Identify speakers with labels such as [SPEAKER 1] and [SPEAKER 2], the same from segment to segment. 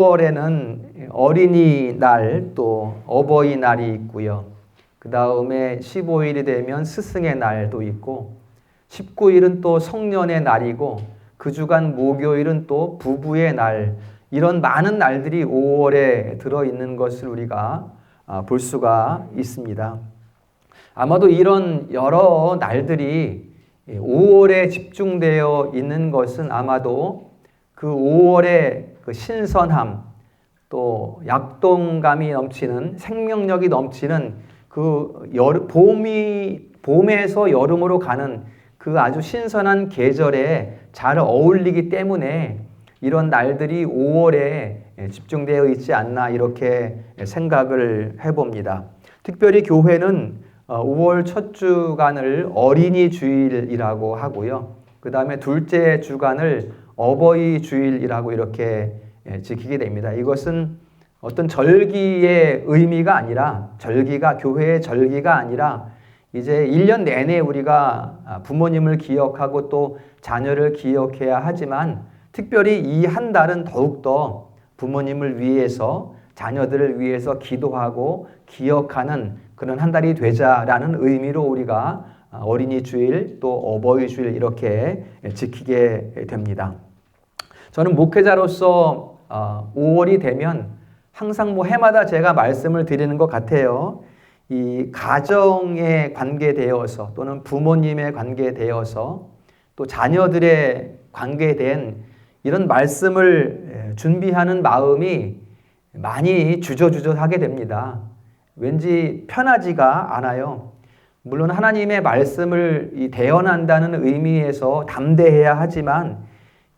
[SPEAKER 1] 10월에는 어린이날 또 어버이날이 있고요. 그 다음에 15일이 되면 스승의 날도 있고 19일은 또 성년의 날이고 그 주간 목요일은 또 부부의 날, 이런 많은 날들이 5월에 들어있는 것을 우리가 볼 수가 있습니다. 아마도 이런 여러 날들이 5월에 집중되어 있는 것은 아마도 그 5월의 그 신선함, 또 약동감이 넘치는, 생명력이 넘치는 그 봄에서 여름으로 가는 그 아주 신선한 계절에 잘 어울리기 때문에 이런 날들이 5월에 집중되어 있지 않나, 이렇게 생각을 해봅니다. 특별히 교회는 5월 첫 주간을 어린이 주일이라고 하고요. 그 다음에 둘째 주간을 어버이 주일이라고 이렇게 지키게 됩니다. 이것은 어떤 절기의 의미가 아니라, 교회의 절기가 아니라 이제 1년 내내 우리가 부모님을 기억하고 또 자녀를 기억해야 하지만 특별히 이 한 달은 더욱더 부모님을 위해서, 자녀들을 위해서 기도하고 기억하는 그런 한 달이 되자라는 의미로 우리가 어린이 주일 또 어버이 주일 이렇게 지키게 됩니다. 저는 목회자로서 5월이 되면 항상 해마다 제가 말씀을 드리는 것 같아요. 이 가정에 관계되어서 또는 부모님에 관계되어서 또 자녀들의 관계된 이런 말씀을 준비하는 마음이 많이 주저주저하게 됩니다. 왠지 편하지가 않아요. 물론 하나님의 말씀을 대언한다는 의미에서 담대해야 하지만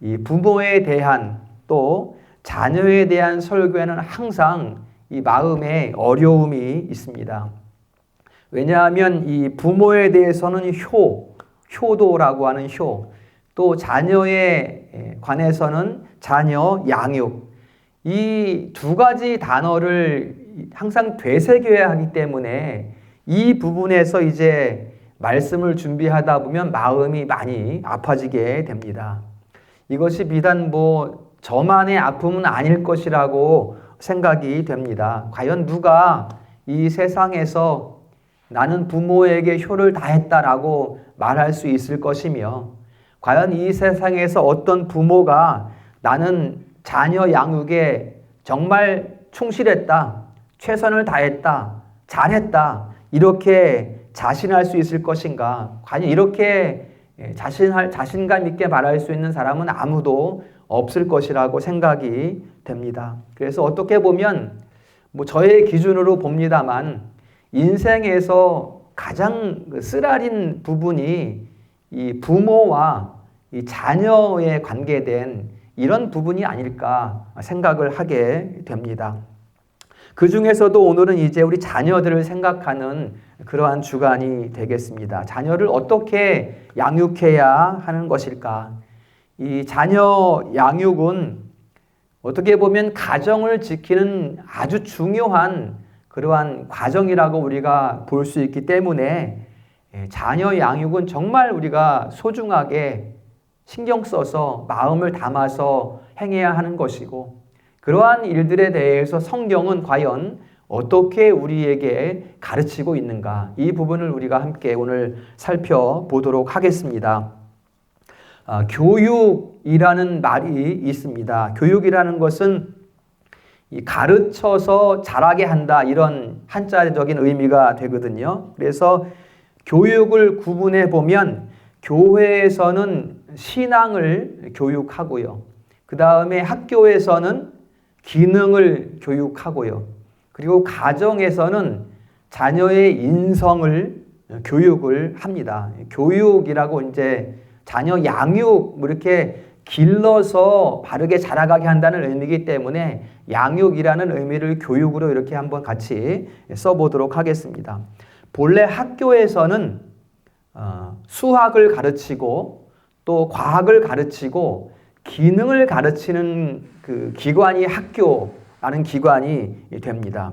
[SPEAKER 1] 이 부모에 대한 또 자녀에 대한 설교에는 항상 이 마음에 어려움이 있습니다. 왜냐하면 이 부모에 대해서는 효도라고 하는 또 자녀에 관해서는 자녀 양육, 이 두 가지 단어를 항상 되새겨야 하기 때문에 이 부분에서 이제 말씀을 준비하다 보면 마음이 많이 아파지게 됩니다. 이것이 비단 저만의 아픔은 아닐 것이라고 생각이 됩니다. 과연 누가 이 세상에서 나는 부모에게 효를 다했다라고 말할 수 있을 것이며, 과연 이 세상에서 어떤 부모가 나는 자녀 양육에 정말 충실했다, 최선을 다했다, 잘했다, 이렇게 자신할 수 있을 것인가? 과연 이렇게 자신감 있게 말할 수 있는 사람은 아무도 없을 것이라고 생각이 됩니다. 그래서 어떻게 보면 저의 기준으로 봅니다만 인생에서 가장 쓰라린 부분이 이 부모와 이 자녀에 관계된 이런 부분이 아닐까 생각을 하게 됩니다. 그 중에서도 오늘은 이제 우리 자녀들을 생각하는 그러한 주간이 되겠습니다. 자녀를 어떻게 양육해야 하는 것일까? 이 자녀 양육은 어떻게 보면 가정을 지키는 아주 중요한 그러한 과정이라고 우리가 볼 수 있기 때문에 자녀 양육은 정말 우리가 소중하게 신경 써서 마음을 담아서 행해야 하는 것이고, 그러한 일들에 대해서 성경은 과연 어떻게 우리에게 가르치고 있는가, 이 부분을 우리가 함께 오늘 살펴보도록 하겠습니다. 교육이라는 말이 있습니다. 교육이라는 것은 가르쳐서 자라게 한다, 이런 한자적인 의미가 되거든요. 그래서 교육을 구분해 보면 교회에서는 신앙을 교육하고요. 그 다음에 학교에서는 기능을 교육하고요. 그리고 가정에서는 자녀의 인성을 교육을 합니다. 교육이라고 이제 자녀 양육 이렇게 길러서 바르게 자라가게 한다는 의미이기 때문에 양육이라는 의미를 교육으로 이렇게 한번 같이 써보도록 하겠습니다. 본래 학교에서는 수학을 가르치고 또 과학을 가르치고 기능을 가르치는 그 기관이 학교라는 기관이 됩니다.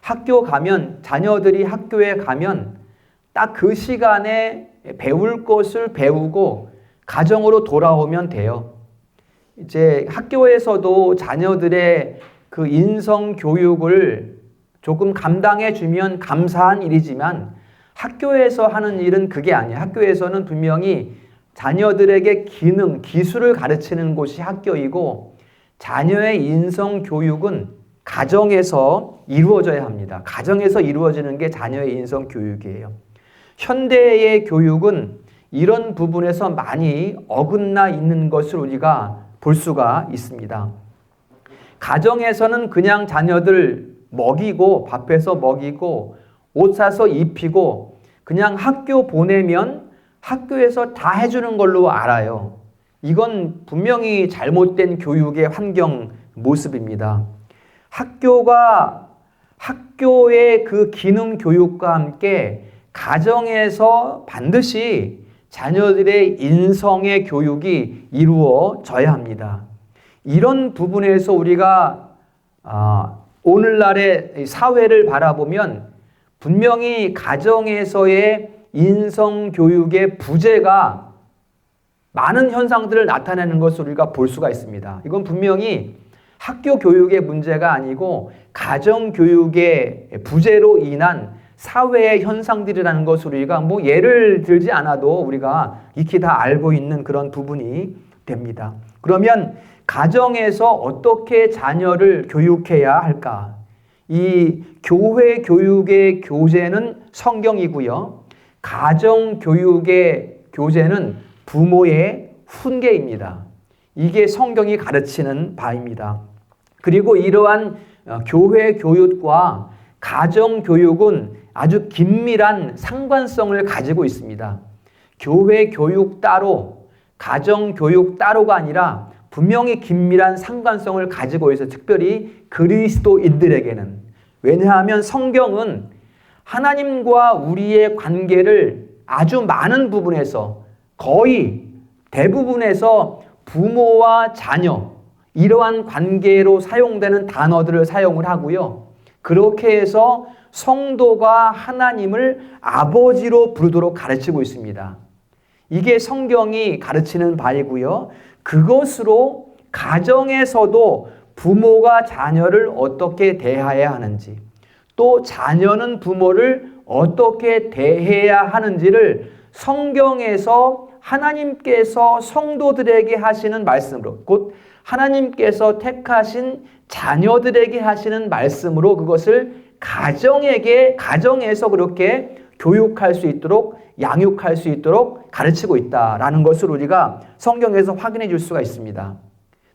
[SPEAKER 1] 학교 가면, 자녀들이 학교에 가면 딱 그 시간에 배울 것을 배우고 가정으로 돌아오면 돼요. 이제 학교에서도 자녀들의 그 인성 교육을 조금 감당해 주면 감사한 일이지만 학교에서 하는 일은 그게 아니에요. 학교에서는 분명히 자녀들에게 기능, 기술을 가르치는 곳이 학교이고 자녀의 인성 교육은 가정에서 이루어져야 합니다. 가정에서 이루어지는 게 자녀의 인성 교육이에요. 현대의 교육은 이런 부분에서 많이 어긋나 있는 것을 우리가 볼 수가 있습니다. 가정에서는 그냥 자녀들 먹이고 밥해서 먹이고 옷 사서 입히고 그냥 학교 보내면 학교에서 다 해주는 걸로 알아요. 이건 분명히 잘못된 교육의 환경 모습입니다. 학교의 그 기능 교육과 함께 가정에서 반드시 자녀들의 인성의 교육이 이루어져야 합니다. 이런 부분에서 우리가 오늘날의 사회를 바라보면 분명히 가정에서의 인성교육의 부재가 많은 현상들을 나타내는 것을 우리가 볼 수가 있습니다. 이건 분명히 학교 교육의 문제가 아니고 가정교육의 부재로 인한 사회의 현상들이라는 것을 우리가 예를 들지 않아도 우리가 익히 다 알고 있는 그런 부분이 됩니다. 그러면 가정에서 어떻게 자녀를 교육해야 할까? 이 교회 교육의 교재는 성경이고요. 가정 교육의 교재는 부모의 훈계입니다. 이게 성경이 가르치는 바입니다. 그리고 이러한 교회 교육과 가정 교육은 아주 긴밀한 상관성을 가지고 있습니다. 교회 교육 따로, 가정 교육 따로가 아니라 분명히 긴밀한 상관성을 가지고 있어요. 특별히 그리스도인들에게는. 왜냐하면 성경은 하나님과 우리의 관계를 아주 많은 부분에서 거의 대부분에서 부모와 자녀 이러한 관계로 사용되는 단어들을 사용을 하고요. 그렇게 해서 성도가 하나님을 아버지로 부르도록 가르치고 있습니다. 이게 성경이 가르치는 바이고요. 그것으로 가정에서도 부모가 자녀를 어떻게 대해야 하는지, 또 자녀는 부모를 어떻게 대해야 하는지를 성경에서 하나님께서 성도들에게 하시는 말씀으로, 곧 하나님께서 택하신 자녀들에게 하시는 말씀으로 그것을 가정에서 그렇게 교육할 수 있도록, 양육할 수 있도록 가르치고 있다라는 것을 우리가 성경에서 확인해 줄 수가 있습니다.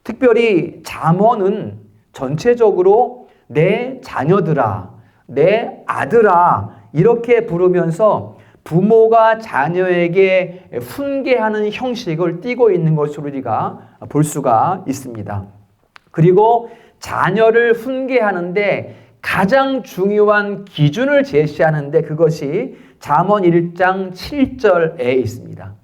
[SPEAKER 1] 특별히 잠언은 전체적으로 내 자녀들아, 내 아들아 이렇게 부르면서 부모가 자녀에게 훈계하는 형식을 띠고 있는 것을 우리가 볼 수가 있습니다. 그리고 자녀를 훈계하는데 가장 중요한 기준을 제시하는데 그것이 잠언 1장 7절에 있습니다.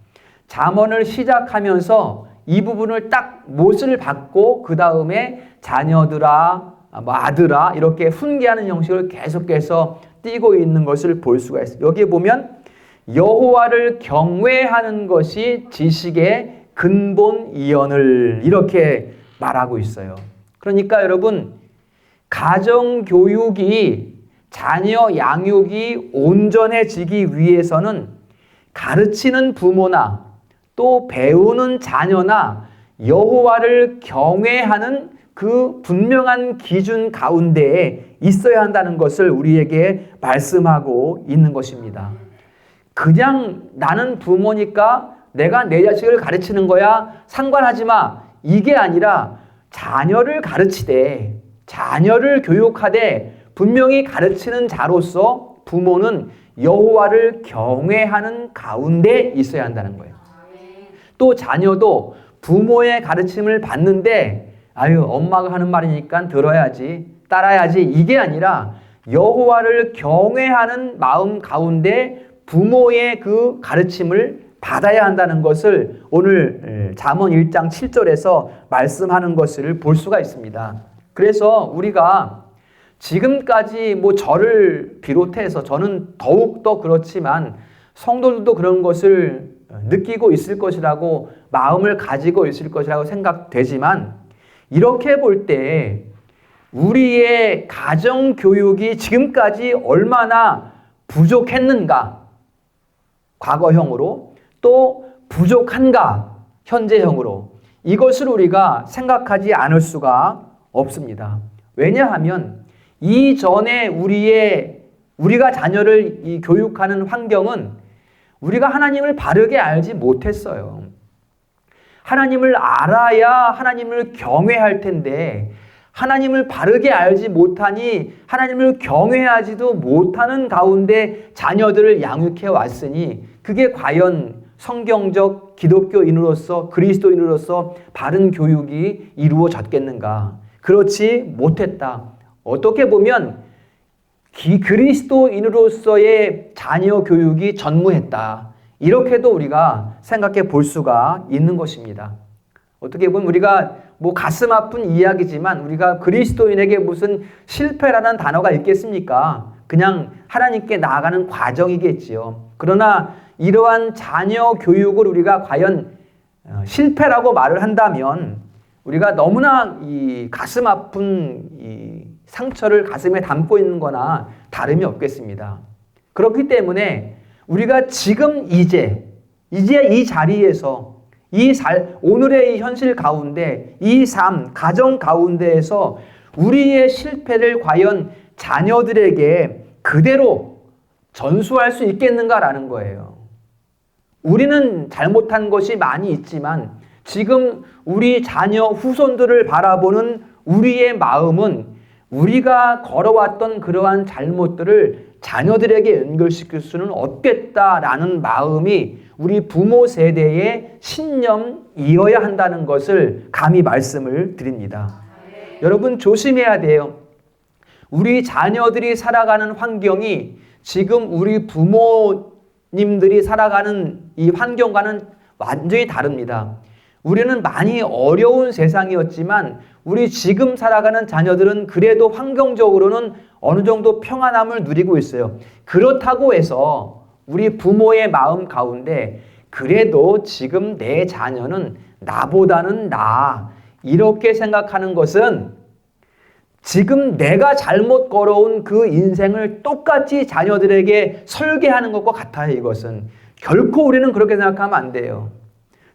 [SPEAKER 1] 잠언을 시작하면서 이 부분을 딱 못을 받고 그 다음에 자녀들아, 아들아 이렇게 훈계하는 형식을 계속해서 띄고 있는 것을 볼 수가 있어요. 여기에 보면 여호와를 경외하는 것이 지식의 근본이언을 이렇게 말하고 있어요. 그러니까 여러분 가정교육이 자녀 양육이 온전해지기 위해서는 가르치는 부모나 또 배우는 자녀나 여호와를 경외하는 그 분명한 기준 가운데에 있어야 한다는 것을 우리에게 말씀하고 있는 것입니다. 그냥 나는 부모니까 내가 내 자식을 가르치는 거야 상관하지 마 이게 아니라 자녀를 가르치되 자녀를 교육하되 분명히 가르치는 자로서 부모는 여호와를 경외하는 가운데 있어야 한다는 거예요. 또 자녀도 부모의 가르침을 받는데 엄마가 하는 말이니까 들어야지 따라야지 이게 아니라 여호와를 경외하는 마음 가운데 부모의 그 가르침을 받아야 한다는 것을 오늘 잠언 1장 7절에서 말씀하는 것을 볼 수가 있습니다. 그래서 우리가 지금까지 저를 비롯해서 저는 더욱더 그렇지만 성도들도 그런 것을 느끼고 있을 것이라고 마음을 가지고 있을 것이라고 생각되지만 이렇게 볼 때 우리의 가정 교육이 지금까지 얼마나 부족했는가, 과거형으로, 또 부족한가, 현재형으로, 이것을 우리가 생각하지 않을 수가 없습니다. 왜냐하면 이전에 우리가 자녀를 교육하는 환경은 우리가 하나님을 바르게 알지 못했어요. 하나님을 알아야 하나님을 경외할 텐데 하나님을 바르게 알지 못하니 하나님을 경외하지도 못하는 가운데 자녀들을 양육해 왔으니 그게 과연 성경적 기독교인으로서 그리스도인으로서 바른 교육이 이루어졌겠는가? 그렇지 못했다. 어떻게 보면 그리스도인으로서의 자녀 교육이 전무했다. 이렇게도 우리가 생각해 볼 수가 있는 것입니다. 어떻게 보면 우리가 가슴 아픈 이야기지만 우리가 그리스도인에게 무슨 실패라는 단어가 있겠습니까? 그냥 하나님께 나아가는 과정이겠지요. 그러나 이러한 자녀 교육을 우리가 과연 실패라고 말을 한다면 우리가 너무나 이 가슴 아픈 이 상처를 가슴에 담고 있는 거나 다름이 없겠습니다. 그렇기 때문에 우리가 지금 이제 이 자리에서 오늘의 이 현실 가운데 이 삶, 가정 가운데에서 우리의 실패를 과연 자녀들에게 그대로 전수할 수 있겠는가라는 거예요. 우리는 잘못한 것이 많이 있지만 지금 우리 자녀 후손들을 바라보는 우리의 마음은 우리가 걸어왔던 그러한 잘못들을 자녀들에게 연결시킬 수는 없겠다라는 마음이 우리 부모 세대의 신념이어야 한다는 것을 감히 말씀을 드립니다. 여러분 조심해야 돼요. 우리 자녀들이 살아가는 환경이 지금 우리 부모님들이 살아가는 이 환경과는 완전히 다릅니다. 우리는 많이 어려운 세상이었지만 우리 지금 살아가는 자녀들은 그래도 환경적으로는 어느 정도 평안함을 누리고 있어요. 그렇다고 해서 우리 부모의 마음 가운데 그래도 지금 내 자녀는 나보다는 나아 이렇게 생각하는 것은 지금 내가 잘못 걸어온 그 인생을 똑같이 자녀들에게 설계하는 것과 같아요. 이것은 결코 우리는 그렇게 생각하면 안 돼요.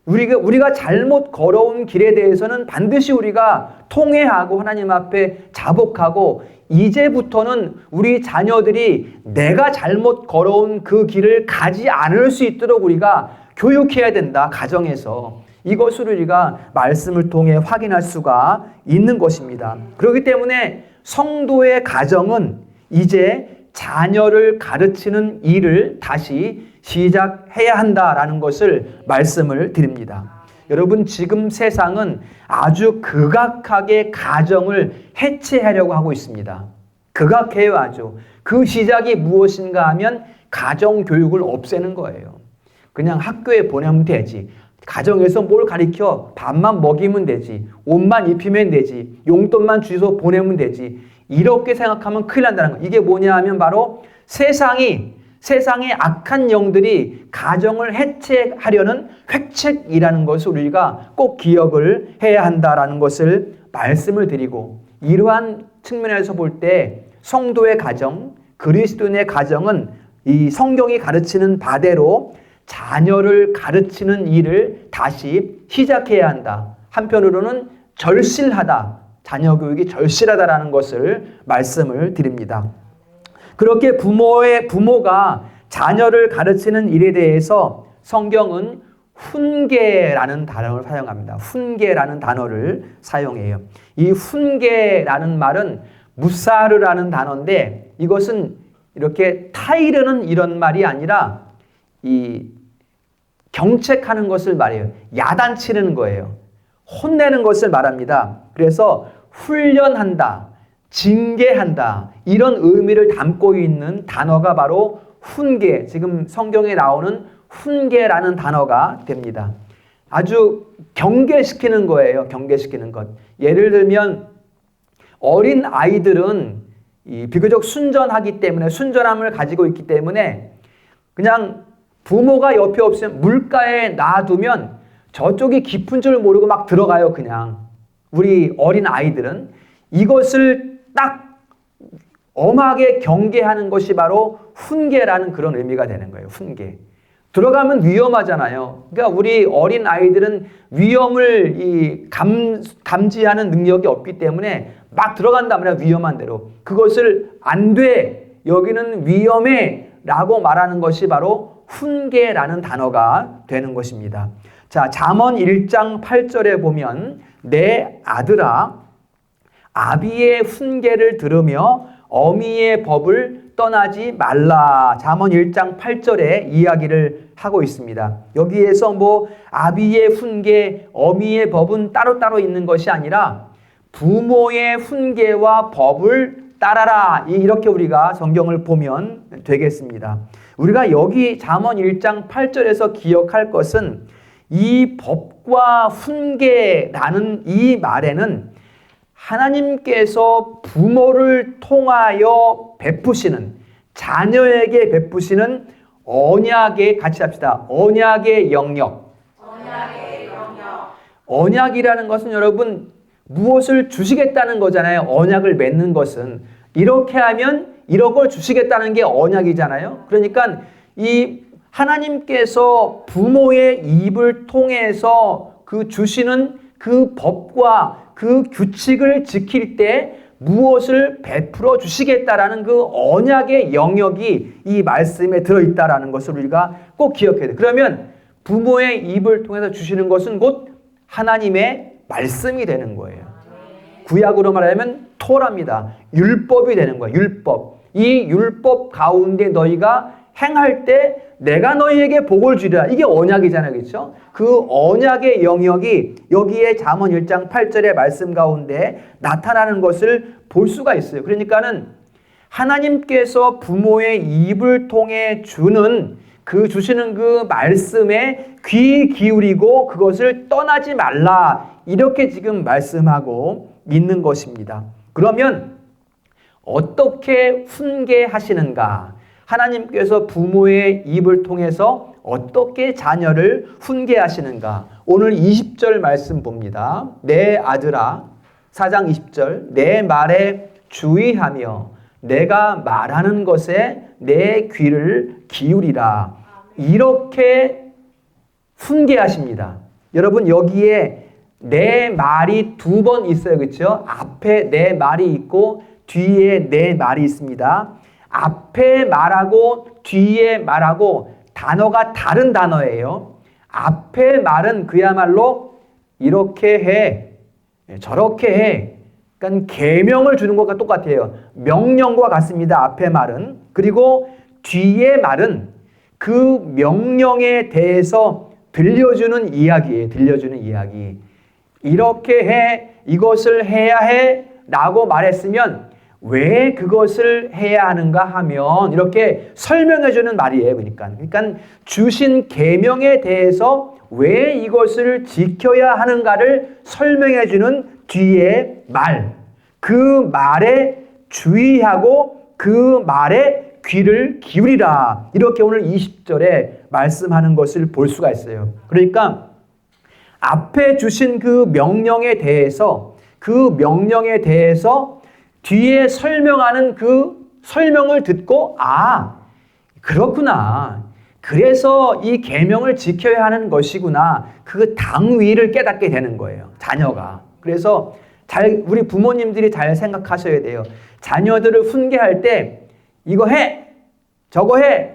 [SPEAKER 1] 우리가 잘못 걸어온 길에 대해서는 반드시 우리가 통회하고 하나님 앞에 자복하고 이제부터는 우리 자녀들이 내가 잘못 걸어온 그 길을 가지 않을 수 있도록 우리가 교육해야 된다. 가정에서. 이것을 우리가 말씀을 통해 확인할 수가 있는 것입니다. 그렇기 때문에 성도의 가정은 이제 자녀를 가르치는 일을 다시 시작해야 한다라는 것을 말씀을 드립니다. 여러분 지금 세상은 아주 극악하게 가정을 해체하려고 하고 있습니다. 극악해요 아주. 그 시작이 무엇인가 하면 가정교육을 없애는 거예요. 그냥 학교에 보내면 되지. 가정에서 뭘 가르쳐? 밥만 먹이면 되지. 옷만 입히면 되지. 용돈만 주소 보내면 되지. 이렇게 생각하면 큰일 난다는 거예요. 이게 뭐냐 하면 바로 세상의 악한 영들이 가정을 해체하려는 획책이라는 것을 우리가 꼭 기억을 해야 한다라는 것을 말씀을 드리고 이러한 측면에서 볼 때 성도의 가정, 그리스도인의 가정은 이 성경이 가르치는 바대로 자녀를 가르치는 일을 다시 시작해야 한다. 한편으로는 절실하다. 자녀 교육이 절실하다라는 것을 말씀을 드립니다. 그렇게 부모가 자녀를 가르치는 일에 대해서 성경은 훈계라는 단어를 사용합니다. 훈계라는 단어를 사용해요. 이 훈계라는 말은 무사르라는 단어인데 이것은 이렇게 타이르는 이런 말이 아니라 이 경책하는 것을 말해요. 야단치는 거예요. 혼내는 것을 말합니다. 그래서 훈련한다, 징계한다 이런 의미를 담고 있는 단어가 바로 훈계, 지금 성경에 나오는 훈계라는 단어가 됩니다. 아주 경계시키는 거예요. 경계시키는 것. 예를 들면 어린 아이들은 비교적 순전하기 때문에 순전함을 가지고 있기 때문에 그냥 부모가 옆에 없으면 물가에 놔두면 저쪽이 깊은 줄 모르고 막 들어가요. 그냥 우리 어린 아이들은 이것을 딱 엄하게 경계하는 것이 바로 훈계라는 그런 의미가 되는 거예요. 훈계. 들어가면 위험하잖아요. 그러니까 우리 어린 아이들은 위험을 감지하는 능력이 없기 때문에 막 들어간단 말이야. 위험한 대로. 그것을 안 돼. 여기는 위험해. 라고 말하는 것이 바로 훈계라는 단어가 되는 것입니다. 자, 잠언 1장 8절에 보면 내 아들아 아비의 훈계를 들으며 어미의 법을 떠나지 말라. 잠언 1장 8절에 이야기를 하고 있습니다. 여기에서 아비의 훈계, 어미의 법은 따로따로 있는 것이 아니라 부모의 훈계와 법을 따라라. 이렇게 우리가 성경을 보면 되겠습니다. 우리가 여기 잠언 1장 8절에서 기억할 것은 이 법과 훈계라는 이 말에는 하나님께서 부모를 통하여 베푸시는, 자녀에게 베푸시는 언약의, 같이 합시다. 언약의 영역. 언약이라는 것은 여러분 무엇을 주시겠다는 거잖아요. 언약을 맺는 것은. 이렇게 하면 이런 걸 주시겠다는 게 언약이잖아요. 그러니까 이 하나님께서 부모의 입을 통해서 그 주시는 그 법과 그 규칙을 지킬 때 무엇을 베풀어 주시겠다라는 그 언약의 영역이 이 말씀에 들어있다라는 것을 우리가 꼭 기억해야 돼요. 그러면 부모의 입을 통해서 주시는 것은 곧 하나님의 말씀이 되는 거예요. 구약으로 말하면 토라입니다. 율법이 되는 거예요. 율법. 이 율법 가운데 너희가 행할 때 내가 너희에게 복을 주리라. 이게 언약이잖아요. 그렇죠? 그 언약의 영역이 여기에 잠언 1장 8절의 말씀 가운데 나타나는 것을 볼 수가 있어요. 그러니까는 하나님께서 부모의 입을 통해 주시는 그 말씀에 귀 기울이고 그것을 떠나지 말라. 이렇게 지금 말씀하고 있는 것입니다. 그러면 어떻게 훈계하시는가? 하나님께서 부모의 입을 통해서 어떻게 자녀를 훈계하시는가? 오늘 20절 말씀 봅니다. 내 아들아, 4장 20절, 내 말에 주의하며 내가 말하는 것에 내 귀를 기울이라. 이렇게 훈계하십니다. 여러분 여기에 내 말이 두 번 있어요. 그렇죠? 앞에 내 말이 있고 뒤에 내 말이 있습니다. 앞에 말하고 뒤에 말하고 단어가 다른 단어예요. 앞에 말은 그야말로 이렇게 해, 저렇게 해. 그러니까 계명을 주는 것과 똑같아요. 명령과 같습니다. 앞에 말은. 그리고 뒤에 말은 그 명령에 대해서 들려주는 이야기예요. 들려주는 이야기. 이렇게 해, 이것을 해야 해 라고 말했으면 왜 그것을 해야 하는가 하면 이렇게 설명해 주는 말이에요. 그러니까 주신 계명에 대해서 왜 이것을 지켜야 하는가를 설명해 주는 뒤에 말. 그 말에 주의하고 그 말에 귀를 기울이라. 이렇게 오늘 20절에 말씀하는 것을 볼 수가 있어요. 그러니까 앞에 주신 그 명령에 대해서 뒤에 설명하는 그 설명을 듣고 그렇구나. 그래서 이 계명을 지켜야 하는 것이구나. 그 당위를 깨닫게 되는 거예요. 자녀가. 그래서 우리 부모님들이 잘 생각하셔야 돼요. 자녀들을 훈계할 때 이거 해, 저거 해,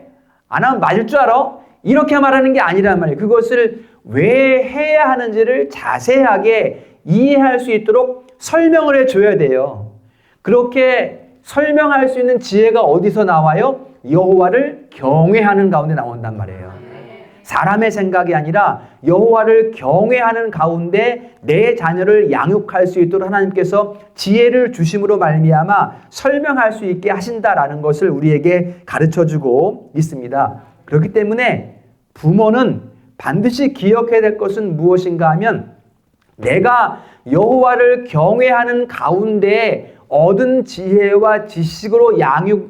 [SPEAKER 1] 안 하면 맞을 줄 알아? 이렇게 말하는 게 아니란 말이에요. 그것을 왜 해야 하는지를 자세하게 이해할 수 있도록 설명을 해줘야 돼요. 그렇게 설명할 수 있는 지혜가 어디서 나와요? 여호와를 경외하는 가운데 나온단 말이에요. 사람의 생각이 아니라 여호와를 경외하는 가운데 내 자녀를 양육할 수 있도록 하나님께서 지혜를 주심으로 말미암아 설명할 수 있게 하신다라는 것을 우리에게 가르쳐주고 있습니다. 그렇기 때문에 부모는 반드시 기억해야 될 것은 무엇인가 하면 내가 여호와를 경외하는 가운데 얻은 지혜와 지식으로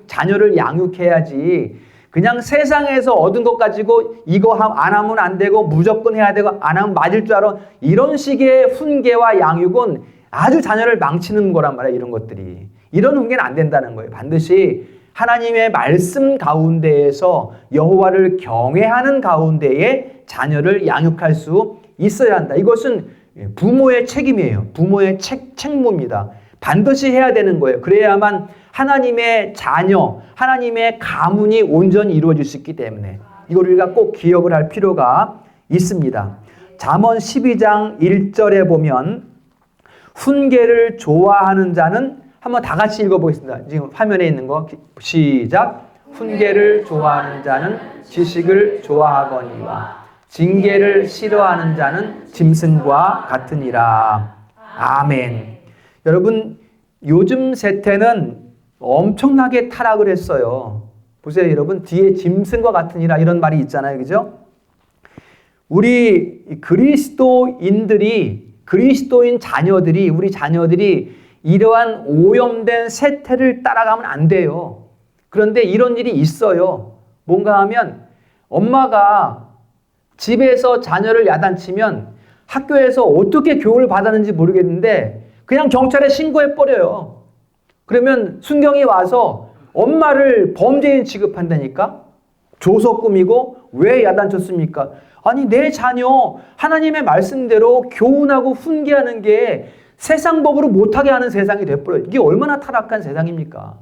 [SPEAKER 1] 자녀를 양육해야지 그냥 세상에서 얻은 것 가지고 이거 안 하면 안 되고 무조건 해야 되고 안 하면 맞을 줄 알아. 이런 식의 훈계와 양육은 아주 자녀를 망치는 거란 말이에요. 이런 것들이. 이런 훈계는 안 된다는 거예요. 반드시 하나님의 말씀 가운데에서 여호와를 경외하는 가운데에 자녀를 양육할 수 있어야 한다. 이것은 부모의 책임이에요. 부모의 책무입니다. 반드시 해야 되는 거예요. 그래야만 하나님의 자녀, 하나님의 가문이 온전히 이루어질 수 있기 때문에 이걸 우리가 꼭 기억을 할 필요가 있습니다. 잠언 12장 1절에 보면 훈계를 좋아하는 자는 한번 다 같이 읽어보겠습니다. 지금 화면에 있는 거 시작. 훈계를 좋아하는 자는 지식을 좋아하거니와 징계를 싫어하는 자는 짐승과 같으니라. 아멘. 여러분, 요즘 세태는 엄청나게 타락을 했어요. 보세요, 여러분. 뒤에 짐승과 같으니라 이런 말이 있잖아요. 그죠? 우리 그리스도인 자녀들이, 우리 자녀들이 이러한 오염된 세태를 따라가면 안 돼요. 그런데 이런 일이 있어요. 뭔가 하면 엄마가 집에서 자녀를 야단치면 학교에서 어떻게 교훈을 받았는지 모르겠는데 그냥 경찰에 신고해버려요. 그러면 순경이 와서 엄마를 범죄인 취급한다니까? 조서 꾸미고 왜 야단쳤습니까? 아니, 내 자녀 하나님의 말씀대로 교훈하고 훈계하는 게 세상 법으로 못하게 하는 세상이 돼버려요. 이게 얼마나 타락한 세상입니까?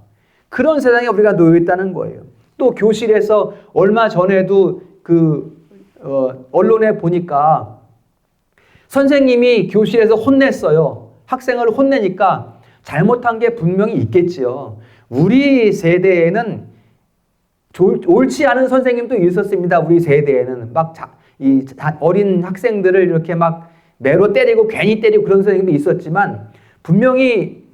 [SPEAKER 1] 그런 세상에 우리가 놓여 있다는 거예요. 또 교실에서 얼마 전에도 언론에 보니까 선생님이 교실에서 혼냈어요. 학생을 혼내니까 잘못한 게 분명히 있겠지요. 우리 세대에는 옳지 않은 선생님도 있었습니다. 우리 세대에는 어린 학생들을 이렇게 막 매로 때리고 괜히 때리고 그런 선생님도 있었지만 분명히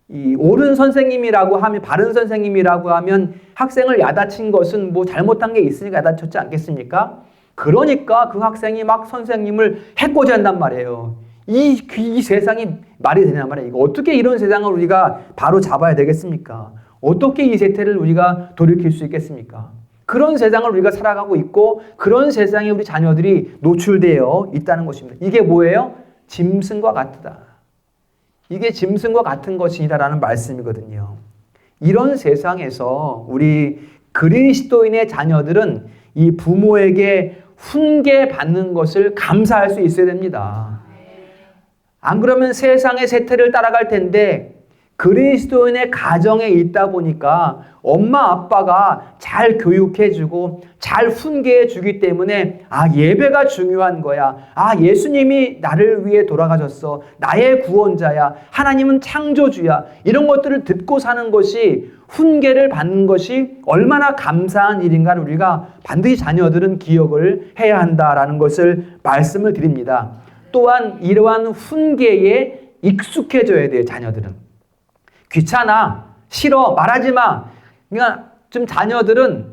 [SPEAKER 1] 이 옳은 선생님이라고 하면, 바른 선생님이라고 하면 학생을 야단친 것은 뭐 잘못한 게 있으니까 야단쳤지 않겠습니까? 그러니까 그 학생이 막 선생님을 해코지 한단 말이에요. 이 세상이 말이 되냐 말이에요. 어떻게 이런 세상을 우리가 바로 잡아야 되겠습니까? 어떻게 이 세태를 우리가 돌이킬 수 있겠습니까? 그런 세상을 우리가 살아가고 있고 그런 세상에 우리 자녀들이 노출되어 있다는 것입니다. 이게 뭐예요? 짐승과 같다. 이게 짐승과 같은 것이라는 말씀이거든요. 이런 세상에서 우리 그리스도인의 자녀들은 이 부모에게 훈계받는 것을 감사할 수 있어야 됩니다. 안 그러면 세상의 세태를 따라갈 텐데 그리스도인의 가정에 있다 보니까 엄마 아빠가 잘 교육해주고 잘 훈계해주기 때문에 예배가 중요한 거야. 예수님이 나를 위해 돌아가셨어. 나의 구원자야. 하나님은 창조주야. 이런 것들을 듣고 사는 것이, 훈계를 받는 것이 얼마나 감사한 일인가를 우리가 반드시 자녀들은 기억을 해야 한다라는 것을 말씀을 드립니다. 또한 이러한 훈계에 익숙해져야 돼요. 자녀들은. 귀찮아, 싫어, 말하지 마. 그러니까 좀 자녀들은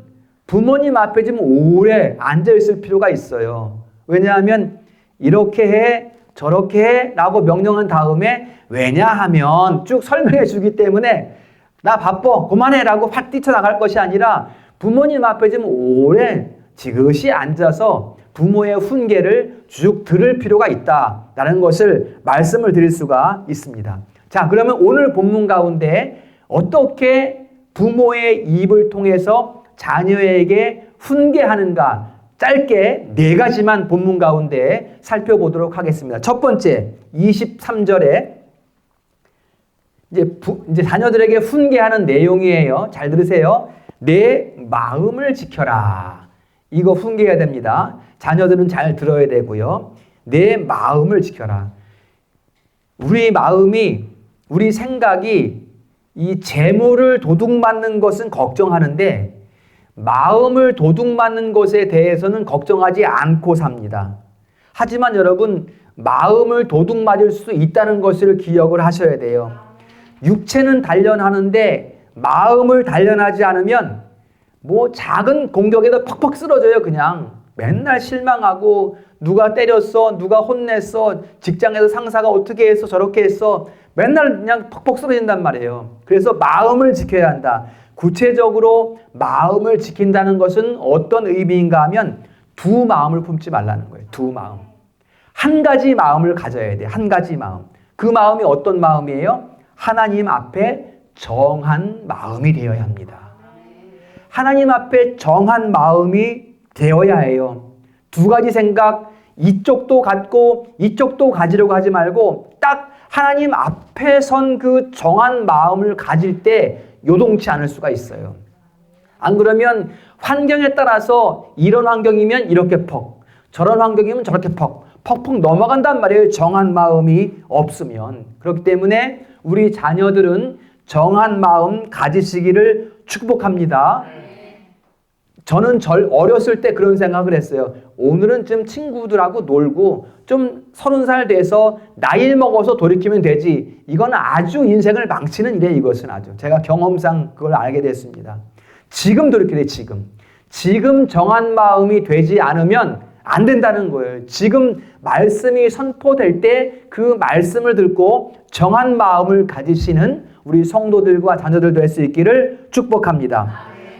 [SPEAKER 1] 부모님 앞에 좀 오래 앉아있을 필요가 있어요. 왜냐하면 이렇게 해, 저렇게 해 라고 명령한 다음에 왜냐하면 쭉 설명해 주기 때문에 나 바빠, 그만해 라고 확 뛰쳐나갈 것이 아니라 부모님 앞에 좀 오래 지그시 앉아서 부모의 훈계를 쭉 들을 필요가 있다라는 것을 말씀을 드릴 수가 있습니다. 자, 그러면 오늘 본문 가운데 어떻게 부모의 입을 통해서 자녀에게 훈계하는가 짧게 4가지만 본문 가운데 살펴보도록 하겠습니다. 첫 번째, 23절에 이제 자녀들에게 훈계하는 내용이에요. 잘 들으세요. 내 마음을 지켜라. 이거 훈계해야 됩니다. 자녀들은 잘 들어야 되고요. 내 마음을 지켜라. 우리 마음이, 우리 생각이 이 재물을 도둑맞는 것은 걱정하는데 마음을 도둑맞는 것에 대해서는 걱정하지 않고 삽니다. 하지만 여러분, 마음을 도둑맞을 수 있다는 것을 기억을 하셔야 돼요. 육체는 단련하는데 마음을 단련하지 않으면 뭐 작은 공격에도 퍽퍽 쓰러져요. 그냥 맨날 실망하고 누가 때렸어, 누가 혼냈어, 직장에서 상사가 어떻게 했어, 저렇게 했어, 맨날 그냥 퍽퍽 쓰러진단 말이에요. 그래서 마음을 지켜야 한다. 구체적으로 마음을 지킨다는 것은 어떤 의미인가 하면 두 마음을 품지 말라는 거예요. 두 마음. 한 가지 마음을 가져야 돼요. 한 가지 마음. 그 마음이 어떤 마음이에요? 하나님 앞에 정한 마음이 되어야 합니다. 하나님 앞에 정한 마음이 되어야 해요. 두 가지 생각, 이쪽도 갖고 이쪽도 가지려고 하지 말고 딱 하나님 앞에 선 그 정한 마음을 가질 때 요동치 않을 수가 있어요. 안 그러면 환경에 따라서 이런 환경이면 이렇게 퍽, 저런 환경이면 저렇게 퍽 넘어간단 말이에요. 정한 마음이 없으면. 그렇기 때문에 우리 자녀들은 정한 마음 가지시기를 축복합니다. 저는 어렸을 때 그런 생각을 했어요. 오늘은 좀 친구들하고 놀고 좀 30살 돼서 나이 먹어서 돌이키면 되지. 이건 아주 인생을 망치는 일이에요. 이것은 아주. 제가 경험상 그걸 알게 됐습니다. 지금 돌이켜야 돼. 지금 정한 마음이 되지 않으면 안 된다는 거예요. 지금 말씀이 선포될 때 그 말씀을 듣고 정한 마음을 가지시는 우리 성도들과 자녀들 될 수 있기를 축복합니다.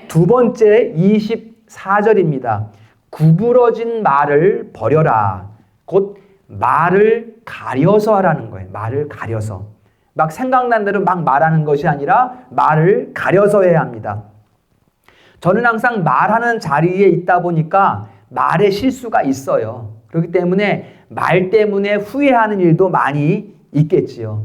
[SPEAKER 1] 두 번째 24절입니다. 구부러진 말을 버려라. 곧 말을 가려서 하라는 거예요. 말을 가려서. 막 생각난 대로 막 말하는 것이 아니라 말을 가려서 해야 합니다. 저는 항상 말하는 자리에 있다 보니까 말에 실수가 있어요. 그렇기 때문에 말 때문에 후회하는 일도 많이 있겠지요.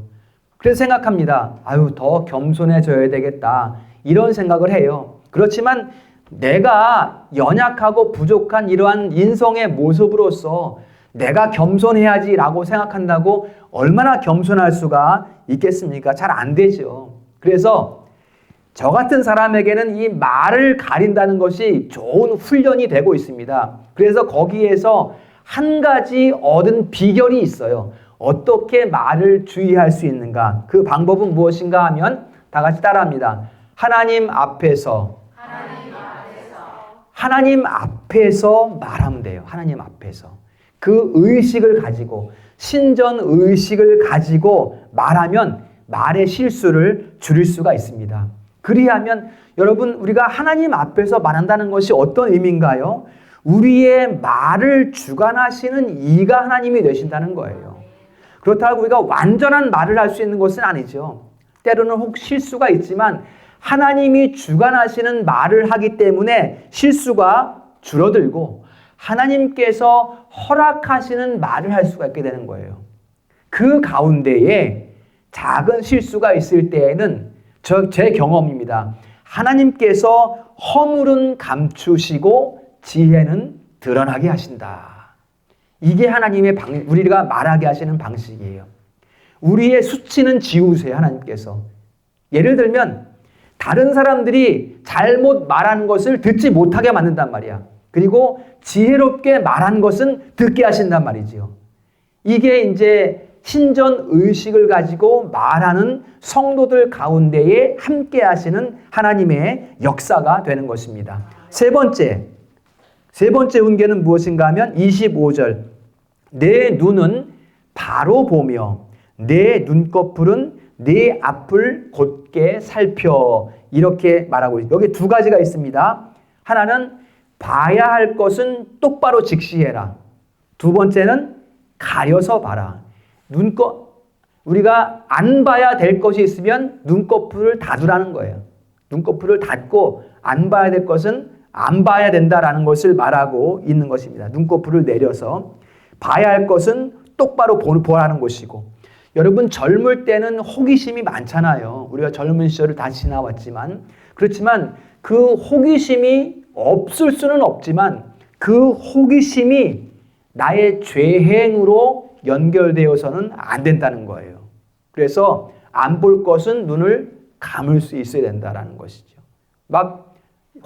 [SPEAKER 1] 그래서 생각합니다. 더 겸손해져야 되겠다. 이런 생각을 해요. 그렇지만 내가 연약하고 부족한 이러한 인성의 모습으로서 내가 겸손해야지라고 생각한다고 얼마나 겸손할 수가 있겠습니까? 잘 안 되죠. 그래서 저 같은 사람에게는 이 말을 가린다는 것이 좋은 훈련이 되고 있습니다. 그래서 거기에서 한 가지 얻은 비결이 있어요. 어떻게 말을 주의할 수 있는가? 그 방법은 무엇인가 하면 다 같이 따라합니다. 하나님 앞에서 말하면 돼요. 하나님 앞에서. 그 의식을 가지고, 신전 의식을 가지고 말하면 말의 실수를 줄일 수가 있습니다. 그리하면 여러분, 우리가 하나님 앞에서 말한다는 것이 어떤 의미인가요? 우리의 말을 주관하시는 이가 하나님이 되신다는 거예요. 그렇다고 우리가 완전한 말을 할 수 있는 것은 아니죠. 때로는 혹 실수가 있지만 하나님이 주관하시는 말을 하기 때문에 실수가 줄어들고 하나님께서 허락하시는 말을 할 수가 있게 되는 거예요. 그 가운데에 작은 실수가 있을 때에는 제 경험입니다. 하나님께서 허물은 감추시고 지혜는 드러나게 하신다. 이게 하나님의 우리가 말하게 하시는 방식이에요. 우리의 수치는 지우세요. 하나님께서. 예를 들면 다른 사람들이 잘못 말한 것을 듣지 못하게 만든단 말이야. 그리고 지혜롭게 말한 것은 듣게 하신단 말이지요. 이게 이제 신전 의식을 가지고 말하는 성도들 가운데에 함께 하시는 하나님의 역사가 되는 것입니다. 세 번째 훈계는 무엇인가 하면 25절. 내 눈은 바로 보며 내 눈꺼풀은 네 앞을 곧게 살펴. 이렇게 말하고 있어요. 여기 두 가지가 있습니다. 하나는 봐야 할 것은 똑바로 직시해라. 두 번째는 가려서 봐라. 우리가 안 봐야 될 것이 있으면 눈꺼풀을 닫으라는 거예요. 눈꺼풀을 닫고 안 봐야 될 것은 안 봐야 된다라는 것을 말하고 있는 것입니다. 눈꺼풀을 내려서 봐야 할 것은 똑바로 보라는 것이고, 여러분 젊을 때는 호기심이 많잖아요. 우리가 젊은 시절을 다 지나왔지만, 그렇지만 그 호기심이 없을 수는 없지만 그 호기심이 나의 죄행으로 연결되어서는 안 된다는 거예요. 그래서 안 볼 것은 눈을 감을 수 있어야 된다는 것이죠. 막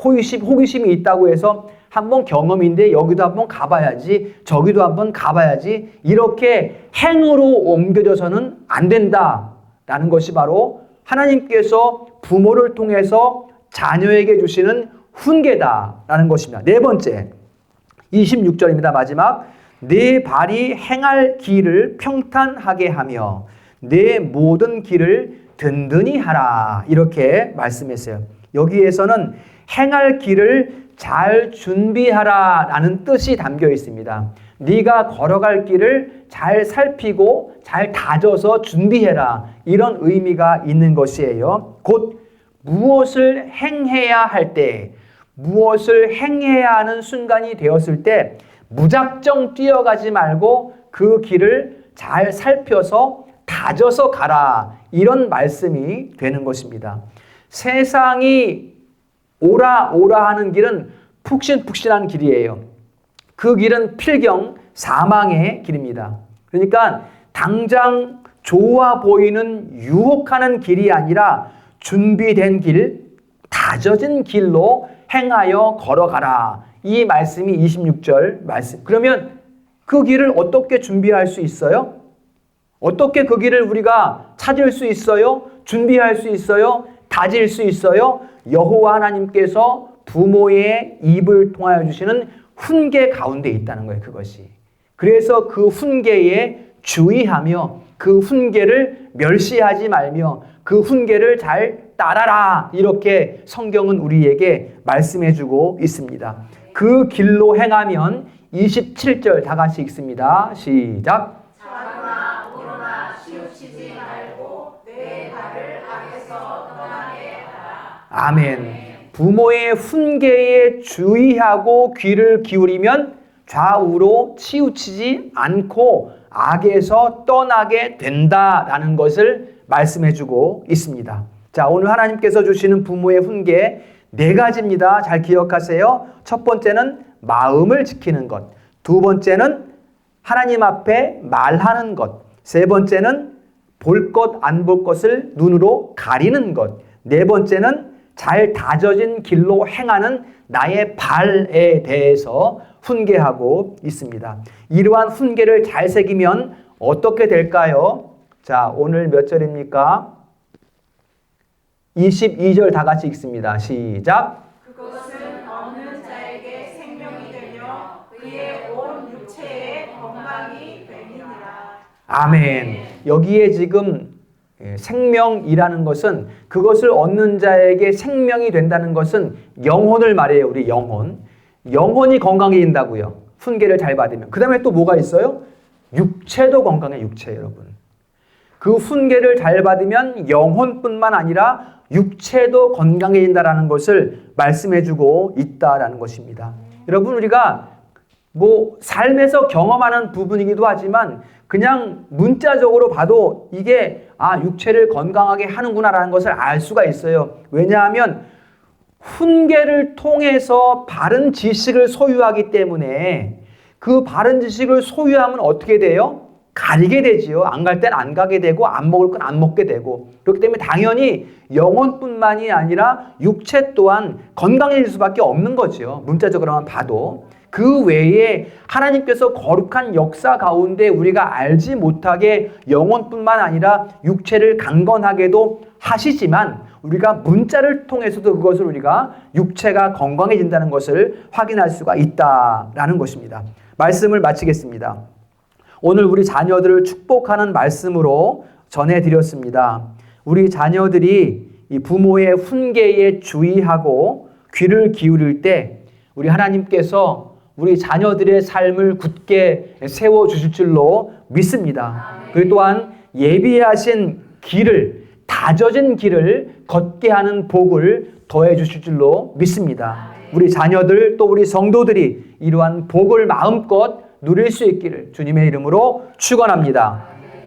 [SPEAKER 1] 호기심이 있다고 해서 한번 경험인데 여기도 한번 가봐야지, 저기도 한번 가봐야지, 이렇게 행으로 옮겨져서는 안 된다라는 것이 바로 하나님께서 부모를 통해서 자녀에게 주시는 훈계다라는 것입니다. 네 번째, 26절입니다. 마지막. 내 발이 행할 길을 평탄하게 하며 내 모든 길을 든든히 하라. 이렇게 말씀했어요. 여기에서는 행할 길을 잘 준비하라라는 뜻이 담겨 있습니다. 네가 걸어갈 길을 잘 살피고 잘 다져서 준비해라. 이런 의미가 있는 것이에요. 곧 무엇을 행해야 할 때, 무엇을 행해야 하는 순간이 되었을 때 무작정 뛰어가지 말고 그 길을 잘 살펴서 다져서 가라. 이런 말씀이 되는 것입니다. 세상이 오라 오라 하는 길은 푹신푹신한 길이에요. 그 길은 필경 사망의 길입니다. 그러니까 당장 좋아 보이는 유혹하는 길이 아니라 준비된 길, 다져진 길로 행하여 걸어가라. 이 말씀이 26절 말씀. 그러면 그 길을 어떻게 준비할 수 있어요? 어떻게 그 길을 우리가 찾을 수 있어요? 준비할 수 있어요? 다질 수 있어요? 여호와 하나님께서 부모의 입을 통하여 주시는 훈계 가운데 있다는 거예요. 그것이. 그래서 그 훈계에 주의하며 그 훈계를 멸시하지 말며 그 훈계를 잘 따라라. 이렇게 성경은 우리에게 말씀해 주고 있습니다. 그 길로 행하면 27절 다 같이 읽습니다. 시작.
[SPEAKER 2] 자거나 오르나 치우치지 말고 내 발을 악에서 떠나게 하라.
[SPEAKER 1] 아멘. 부모의 훈계에 주의하고 귀를 기울이면 좌우로 치우치지 않고 악에서 떠나게 된다라는 것을 말씀해 주고 있습니다. 자, 오늘 하나님께서 주시는 부모의 훈계 4가지입니다. 잘 기억하세요. 첫 번째는 마음을 지키는 것. 두 번째는 하나님 앞에 말하는 것. 세 번째는 볼 것, 안 볼 것을 눈으로 가리는 것. 네 번째는 잘 다져진 길로 행하는 나의 발에 대해서 훈계하고 있습니다. 이러한 훈계를 잘 새기면 어떻게 될까요? 자, 오늘 몇 절입니까? 22절 다 같이 읽습니다. 시작.
[SPEAKER 2] 그것은 얻는 자에게 생명이 되며 그의 온 육체의 건강이 되니라.
[SPEAKER 1] 아멘. 여기에 지금 생명이라는 것은 그것을 얻는 자에게 생명이 된다는 것은 영혼을 말해요. 우리 영혼. 영혼이 건강해진다고요. 훈계를 잘 받으면. 그 다음에 또 뭐가 있어요? 육체도 건강해. 육체 여러분. 그 훈계를 잘 받으면 영혼뿐만 아니라 육체도 건강해진다라는 것을 말씀해주고 있다라는 것입니다. 여러분 우리가 뭐 삶에서 경험하는 부분이기도 하지만 그냥 문자적으로 봐도 이게 육체를 건강하게 하는구나라는 것을 알 수가 있어요. 왜냐하면 훈계를 통해서 바른 지식을 소유하기 때문에 그 바른 지식을 소유하면 어떻게 돼요? 가리게 되지요. 안 갈 땐 안 가게 되고 안 먹을 건 안 먹게 되고 그렇기 때문에 당연히 영혼뿐만이 아니라 육체 또한 건강해질 수밖에 없는 거죠. 문자적으로만 봐도. 그 외에 하나님께서 거룩한 역사 가운데 우리가 알지 못하게 영혼뿐만 아니라 육체를 강건하게도 하시지만 우리가 문자를 통해서도 그것을 우리가 육체가 건강해진다는 것을 확인할 수가 있다라는 것입니다. 말씀을 마치겠습니다. 오늘 우리 자녀들을 축복하는 말씀으로 전해드렸습니다. 우리 자녀들이 이 부모의 훈계에 주의하고 귀를 기울일 때 우리 하나님께서 우리 자녀들의 삶을 굳게 세워주실 줄로 믿습니다. 그리고 또한 예비하신 길을, 다져진 길을 걷게 하는 복을 더해 주실 줄로 믿습니다. 우리 자녀들 또 우리 성도들이 이러한 복을 마음껏 누릴 수 있기를 주님의 이름으로 축원합니다.